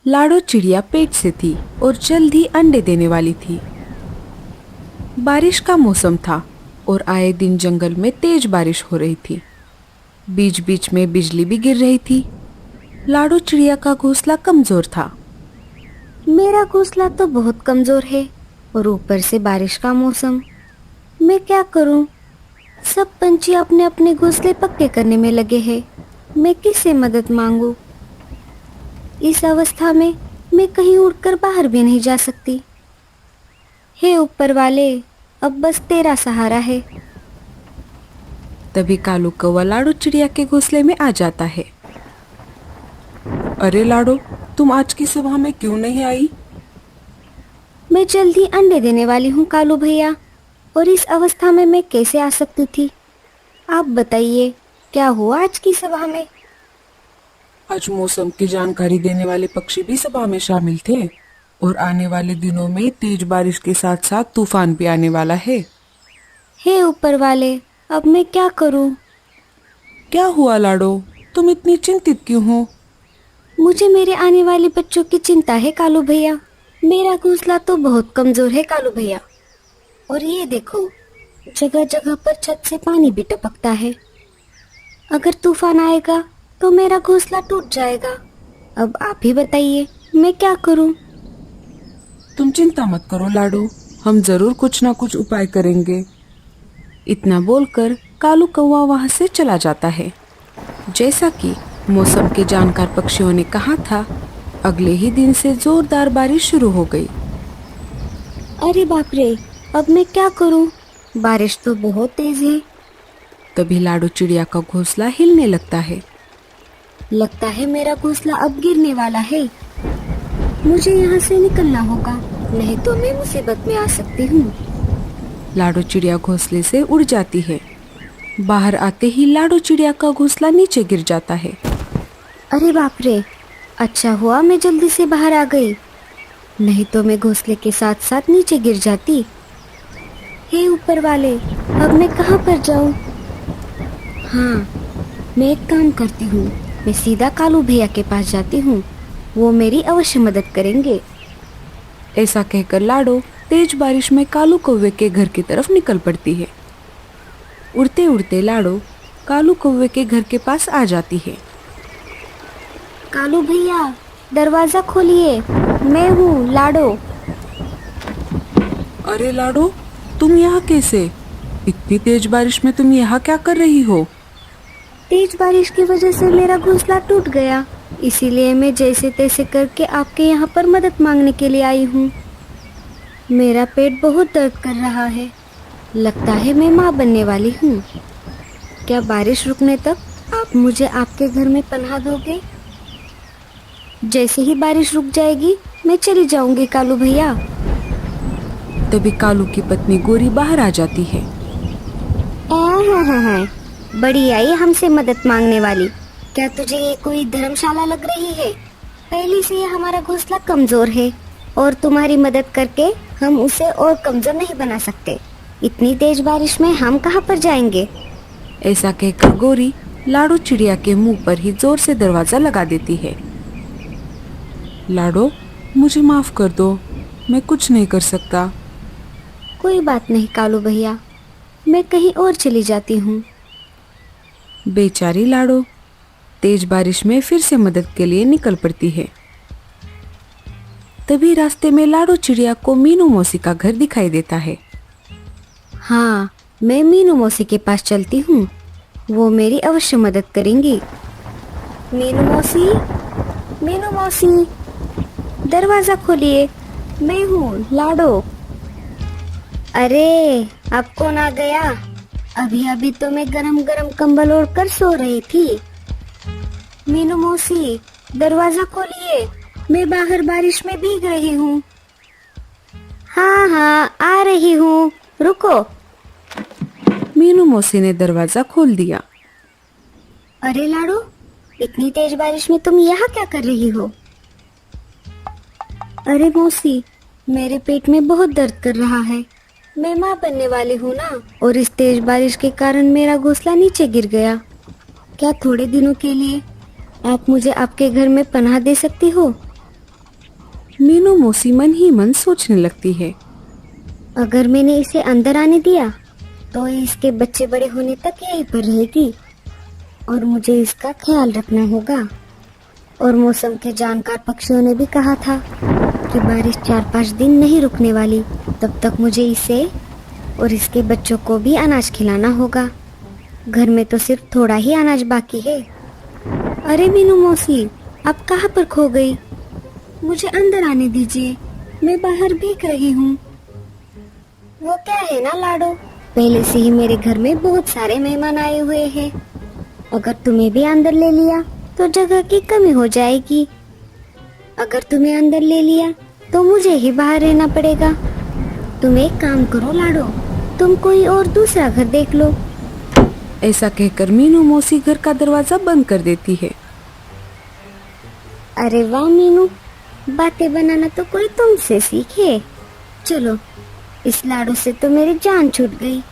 लाडो चिड़िया पेट से थी और जल्द ही अंडे देने वाली थी। बारिश का मौसम था और आए दिन जंगल में तेज बारिश हो रही थी। बीच बीच में बिजली भी गिर रही थी। लाडो चिड़िया का घोंसला कमजोर था। मेरा घोंसला तो बहुत कमजोर है और ऊपर से बारिश का मौसम। मैं क्या करूं? सब पंछी अपने अपने घोंसले पक्के करने में लगे हैं। मैं किससे मदद मांगू? इस अवस्था में मैं कहीं उड़कर बाहर भी नहीं जा सकती। हे ऊपर वाले, अब बस तेरा सहारा है। तभी कालू कौवा लाडो चिड़िया के घोंसले में आ जाता है। अरे लाडो, तुम आज की सभा में क्यों नहीं आई? मैं जल्द ही अंडे देने वाली हूँ कालू भैया, और इस अवस्था में मैं कैसे आ सकती थी? आप बताइए, क्या हुआ आज की सभा में? आज मौसम की जानकारी देने वाले पक्षी भी सभा में शामिल थे और आने वाले दिनों में तेज बारिश के साथ साथ तूफान भी आने वाला है। हे ऊपर वाले, अब मैं क्या करूं? क्या हुआ लाडो, तुम इतनी चिंतित क्यों हो? मुझे मेरे आने वाले बच्चों की चिंता है कालू भैया। मेरा घोंसला तो बहुत कमजोर है कालू भैया। और ये देखो, जगह जगह पर छत से पानी भी टपकता है। अगर तूफान आएगा तो मेरा घोंसला टूट जाएगा। अब आप ही बताइए, मैं क्या करूं? तुम चिंता मत करो लाडो, हम जरूर कुछ ना कुछ उपाय करेंगे। इतना बोलकर कालू कौवा वहां से चला जाता है। जैसा कि मौसम के जानकार पक्षियों ने कहा था, अगले ही दिन से जोरदार बारिश शुरू हो गई। अरे बाप रे, अब मैं क्या करूं? बारिश तो बहुत तेज है। तभी लाडो चिड़िया का घोंसला हिलने लगता है। लगता है मेरा घोंसला अब गिरने वाला है। मुझे यहाँ से निकलना होगा, नहीं तो मैं मुसीबत में आ सकती हूँ। लाडो चिड़िया घोंसले से उड़ जाती है। बाहर आते ही लाडो चिड़िया का घोंसला नीचे गिर जाता है। अरे बाप रे, अच्छा हुआ मैं जल्दी से बाहर आ गई, नहीं तो मैं घोंसले के साथ साथ नीचे गिर जाती। हे ऊपर वाले, अब मैं कहाँ पर जाऊँ? हाँ, मैं एक काम करती हूँ, मैं सीधा कालू भैया के पास जाती हूँ। वो मेरी अवश्य मदद करेंगे। ऐसा कहकर लाडो तेज बारिश में कालू कौवे के घर की तरफ निकल पड़ती है। उड़ते उड़ते लाडो कालू कौवे के घर के पास आ जाती है। कालू भैया, दरवाजा खोलिए, मैं हूँ लाडो। अरे लाडो, तुम यहाँ कैसे? इतनी तेज बारिश में तुम यहाँ क्या कर रही हो? तेज बारिश की वजह से मेरा घोंसला टूट गया, इसीलिए मैं जैसे तैसे करके आपके यहाँ पर मदद मांगने के लिए आई हूँ। मेरा पेट बहुत दर्द कर रहा है। लगता है मैं माँ बनने वाली हूँ। क्या बारिश रुकने तक आप मुझे आपके घर में पनाह दोगे? जैसे ही बारिश रुक जाएगी मैं चली जाऊंगी कालू भैया। तभी कालू की पत्नी गोरी बाहर आ जाती है। बड़ी आई हमसे मदद मांगने वाली। क्या तुझे ये कोई धर्मशाला लग रही है? पहले से ये हमारा घोंसला कमजोर है और तुम्हारी मदद करके हम उसे और कमजोर नहीं बना सकते। इतनी तेज बारिश में हम कहाँ पर जाएंगे? ऐसा कहकर गोरी लाडो चिड़िया के मुंह पर ही जोर से दरवाजा लगा देती है। लाडो, मुझे माफ कर दो, मैं कुछ नहीं कर सकता। कोई बात नहीं कालू भैया, मैं कहीं और चली जाती हूँ। बेचारी लाडो तेज बारिश में फिर से मदद के लिए निकल पड़ती है। तभी रास्ते में लाडो चिड़िया को मीनू मौसी का घर दिखाई देता है। हाँ, मैं मीनू मौसी के पास चलती हूँ, वो मेरी अवश्य मदद करेंगी। मीनू मौसी, मीनू मौसी, दरवाजा खोलिए, मैं हूँ लाडो। अरे, अब कौन आ गया? अभी अभी तो मैं गरम गरम कंबल ओढ़ कर सो रही थी। मीनू मौसी, दरवाजा खोलिए, मैं बाहर बारिश में भीग रही हूँ। हाँ हाँ, आ रही हूँ, रुको। मीनू मौसी ने दरवाजा खोल दिया। अरे लाडो, इतनी तेज बारिश में तुम यहाँ क्या कर रही हो? अरे मौसी, मेरे पेट में बहुत दर्द कर रहा है। मैं माँ बनने वाली हूँ ना, और इस तेज बारिश के कारण मेरा घोंसला नीचे गिर गया। क्या थोड़े दिनों के लिए आप मुझे आपके घर में पनाह दे सकती हो? मीनू मौसी मन ही मन सोचने लगती है। अगर मैंने इसे अंदर आने दिया तो ये इसके बच्चे बड़े होने तक यहीं पर रहेगी और मुझे इसका ख्याल रखना होगा। और मौसम के जानकार पक्षियों ने भी कहा था कि बारिश 4-5 दिन नहीं रुकने वाली, तब तक मुझे इसे और इसके बच्चों को भी अनाज खिलाना होगा। घर में तो सिर्फ थोड़ा ही अनाज बाकी है। अरे मीनू मौसी, आप कहाँ पर खो गई? मुझे अंदर आने दीजिए, मैं बाहर भीग रही हूँ। वो क्या है ना लाडो, पहले से ही मेरे घर में बहुत सारे मेहमान आए हुए हैं। अगर तुम्हें भी अंदर ले लिया तो जगह की कमी हो जाएगी। अगर तुम्हें अंदर ले लिया तो मुझे ही बाहर रहना पड़ेगा। तुम एक काम करो लाडो, तुम कोई और दूसरा घर देख लो। ऐसा कहकर मीनू मौसी घर का दरवाजा बंद कर देती है। अरे वाह मीनू, बातें बनाना तो कोई तुमसे सीखे। चलो, इस लाडो से तो मेरी जान छूट गई।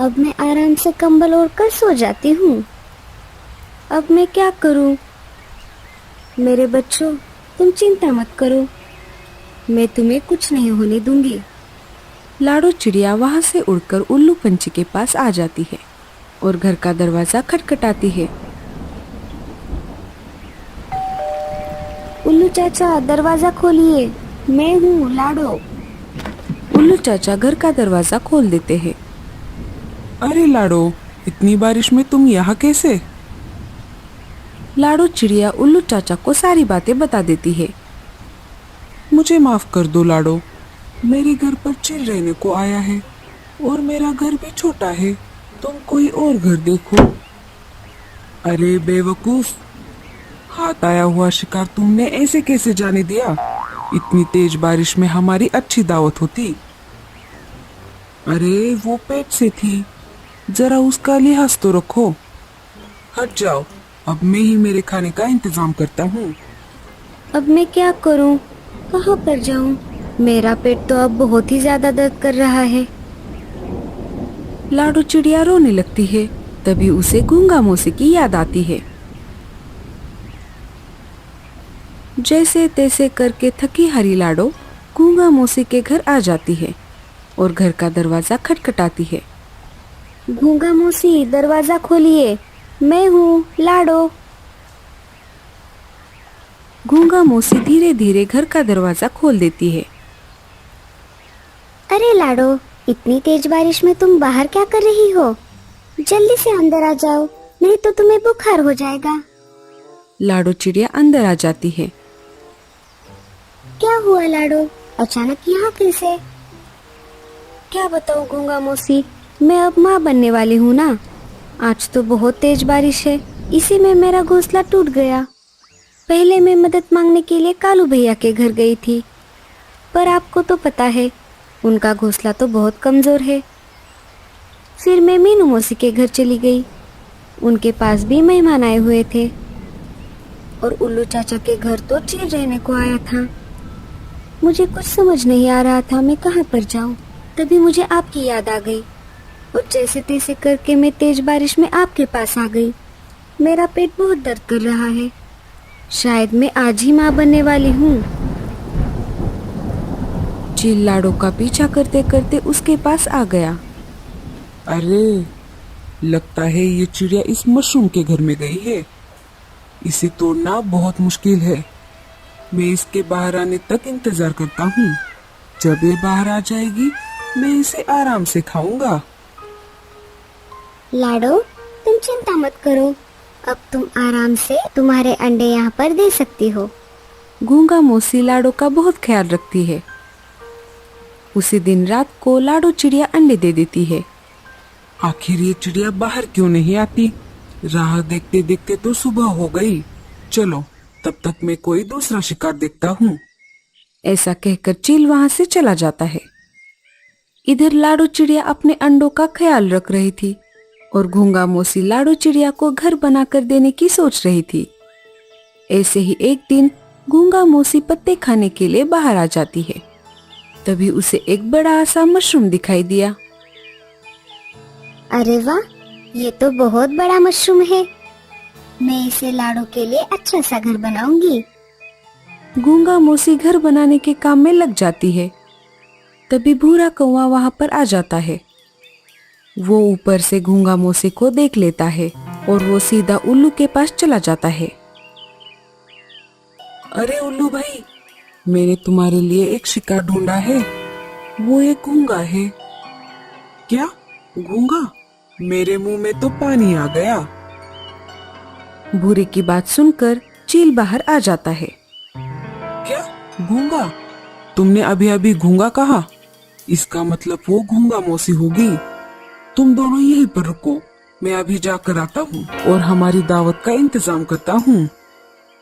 अब मैं आराम से कंबल ओढ़ कर सो जाती हूँ। अब मैं क्या करूँ? मेरे बच्चों, तुम चिंता मत करो, मैं तुम्हें कुछ नहीं होने दूंगी। लाडो चिड़िया वहाँ से उड़कर उल्लू पंछी के पास आ जाती है और घर का दरवाजा खटखटाती है। उल्लू चाचा, दरवाजा खोलिए, मैं हूँ लाडो। उल्लू चाचा घर का दरवाजा खोल देते हैं। अरे लाडो, इतनी बारिश में तुम यहाँ कैसे? लाडो चिड़िया उल्लू चाचा को सारी बातें बता देती है। मुझे माफ कर दो लाडो, मेरे घर पर चिल रहने को आया है और मेरा घर भी छोटा है, तुम कोई और घर देखो। अरे बेवकूफ, हाथ आया हुआ शिकार तुमने ऐसे कैसे जाने दिया? इतनी तेज बारिश में हमारी अच्छी दावत होती। अरे वो पेट से थी, जरा उसका लिहाज तो रखो। हट जाओ, अब मैं ही मेरे खाने का इंतजाम करता हूँ। अब मैं क्या करूँ, कहाँ पर जाऊँ? मेरा पेट तो अब बहुत ही ज्यादा दर्द कर रहा है। लाडो चिड़िया रोने लगती है। तभी उसे गूंगा मौसी की याद आती है। जैसे तैसे करके थकी हारी लाडो गूंगा मौसी के घर आ जाती है और घर का दरवाजा खटखटाती है। गूंगा मौसी, दरवाजा खोलिए, मैं हूँ लाडो। गूंगा मौसी धीरे धीरे घर का दरवाजा खोल देती है। अरे लाडो, इतनी तेज बारिश में तुम बाहर क्या कर रही हो? जल्दी से अंदर आ जाओ, नहीं तो तुम्हें बुखार हो जाएगा। लाडो चिड़िया अंदर आ जाती है। क्या हुआ लाडो, अचानक यहाँ कैसे? क्या बताऊँ गूंगा मौसी, मैं अब माँ बनने वाली हूँ ना। आज तो बहुत तेज बारिश है, इसी में मेरा घोंसला टूट गया। पहले मैं मदद मांगने के लिए कालू भैया के घर गई थी, पर आपको तो पता है उनका घोंसला तो बहुत कमजोर है। फिर मैं मीनू मौसी के घर चली गई, उनके पास भी मेहमान आए हुए थे और उल्लू चाचा के घर तो चिल रहने को आया था। मुझे कुछ समझ नहीं आ रहा था मैं कहाँ पर जाऊँ। तभी मुझे आपकी याद आ गई और जैसे तैसे करके मैं तेज बारिश में आपके पास आ गई। मेरा पेट बहुत दर्द कर रहा है, शायद मैं आज ही माँ बनने वाली हूँ। चील लाडो का पीछा करते करते उसके पास आ गया। अरे, लगता है ये चिड़िया इस मशरूम के घर में गई है। इसे तोड़ना बहुत मुश्किल है। मैं इसके बाहर आने तक इंतजार करता हूँ। जब ये बाहर आ जाएगी मैं इसे आराम से खाऊंगा। लाडो, तुम चिंता मत करो, अब तुम आराम से तुम्हारे अंडे यहाँ पर दे सकती हो। गूंगा मौसी लाडो का बहुत ख्याल रखती है। उसी दिन रात को लाडो चिड़िया अंडे दे देती है। आखिर ये चिड़िया बाहर क्यों नहीं आती? राह देखते देखते तो सुबह हो गई। चलो, तब तक मैं कोई दूसरा शिकार देखता हूँ। ऐसा कहकर चील वहां से चला जाता है। इधर लाडो चिड़िया अपने अंडों का ख्याल रख रही थी और गूंगा मौसी लाडो चिड़िया को घर बनाकर देने की सोच रही थी। ऐसे ही एक दिन गूंगा मौसी पत्ते खाने के लिए बाहर आ जाती है। तभी उसे एक बड़ा सा मशरूम दिखाई दिया। अरे वाह, ये तो बहुत बड़ा मशरूम है। मैं इसे लाडो के लिए अच्छा सा घर बनाऊंगी। गूंगा मोसी घर बनाने के काम में लग जाती है। तभी भूरा कौवा वहां पर आ जाता है। वो ऊपर से गूंगा मोसी को देख लेता है और वो सीधा उल्लू के पास चला जाता है। अरे उल्लू भाई, मैंने तुम्हारे लिए एक शिकार ढूंढा है। वो एक गूंगा है। क्या? गूंगा? मेरे मुंह में तो पानी आ गया। भूरे की बात सुनकर चील बाहर आ जाता है। क्या? गूंगा? तुमने अभी अभी गूंगा कहा? इसका मतलब वो गूंगा मौसी होगी। तुम दोनों यहीं पर रुको, मैं अभी जाकर आता हूँ और हमारी दावत का इंतजाम करता हूँ।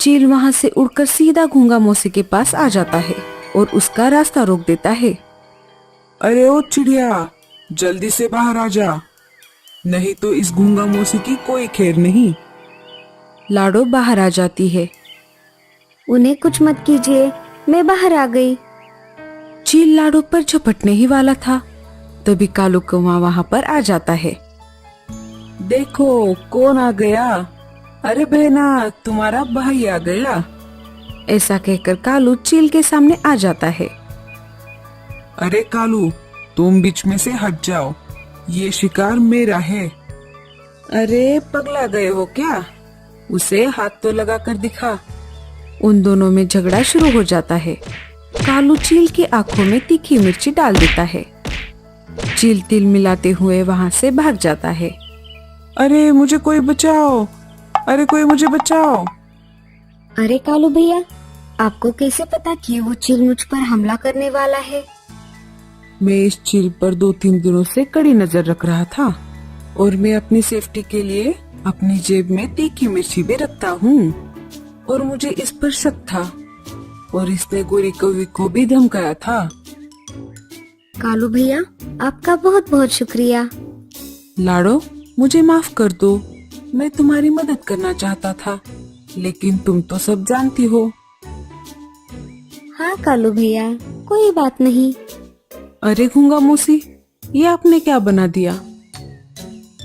चील वहां से उड़कर सीधा गूंगा मौसी के पास आ जाता है और उसका रास्ता रोक देता है। अरे ओ चिड़िया, जल्दी से बाहर आ जा, नहीं तो इस गूंगा मौसी की कोई खैर नहीं। लाडो बाहर आ जाती है। उन्हें कुछ मत कीजिए, मैं बाहर आ गई। चील लाडो पर झपटने ही वाला था, तभी कालू कौवा वहां पर आ जाता है। देखो कौन आ गया। अरे बहना, तुम्हारा भाई आ गया। ऐसा कहकर कालू चील के सामने आ जाता है। अरे कालू, तुम बीच में से हट जाओ, ये शिकार मेरा है। अरे पगला गए हो क्या? उसे हाथ तो लगा कर दिखा। उन दोनों में झगड़ा शुरू हो जाता है। कालू चील की आंखों में तीखी मिर्ची डाल देता है। चील तिल मिलाते हुए वहां से भाग जाता है। अरे मुझे कोई बचाओ, अरे कोई मुझे बचाओ। अरे कालू भैया, आपको कैसे पता कि वो चील मुझ पर हमला करने वाला है? मैं इस चील पर 2-3 दिनों से कड़ी नजर रख रहा था और मैं अपनी सेफ्टी के लिए अपनी जेब में तीखी मिर्ची भी रखता हूँ और मुझे इस पर शक था और इसने गोरी कौवी को भी धमकाया था। कालू भैया, आपका बहुत बहुत शुक्रिया। लाडो, मुझे माफ कर दो, मैं तुम्हारी मदद करना चाहता था, लेकिन तुम तो सब जानती हो। हाँ कालू भैया, कोई बात नहीं। अरे गूंगा मौसी, ये आपने क्या बना दिया?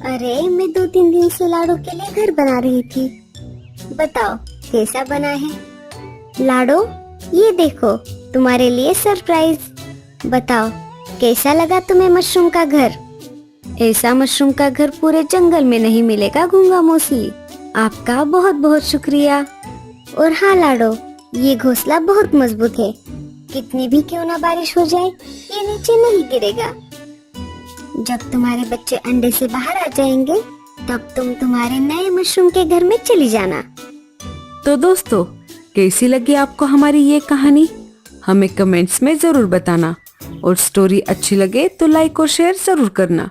अरे मैं 2-3 दिन से लाडो के लिए घर बना रही थी। बताओ कैसा बना है? लाडो, ये देखो तुम्हारे लिए सरप्राइज। बताओ कैसा लगा तुम्हें मशरूम का घर? ऐसा मशरूम का घर पूरे जंगल में नहीं मिलेगा गूंगा मौसी। आपका बहुत बहुत शुक्रिया। और हाँ लाडो, ये घोंसला बहुत मजबूत है, कितनी भी क्यों ना बारिश हो जाए ये नीचे नहीं गिरेगा। जब तुम्हारे बच्चे अंडे से बाहर आ जाएंगे तब तुम तुम्हारे नए मशरूम के घर में चली जाना। तो दोस्तों, कैसी लगी आपको हमारी ये कहानी? हमें कमेंट्स में जरूर बताना और स्टोरी अच्छी लगे तो लाइक और शेयर जरूर करना।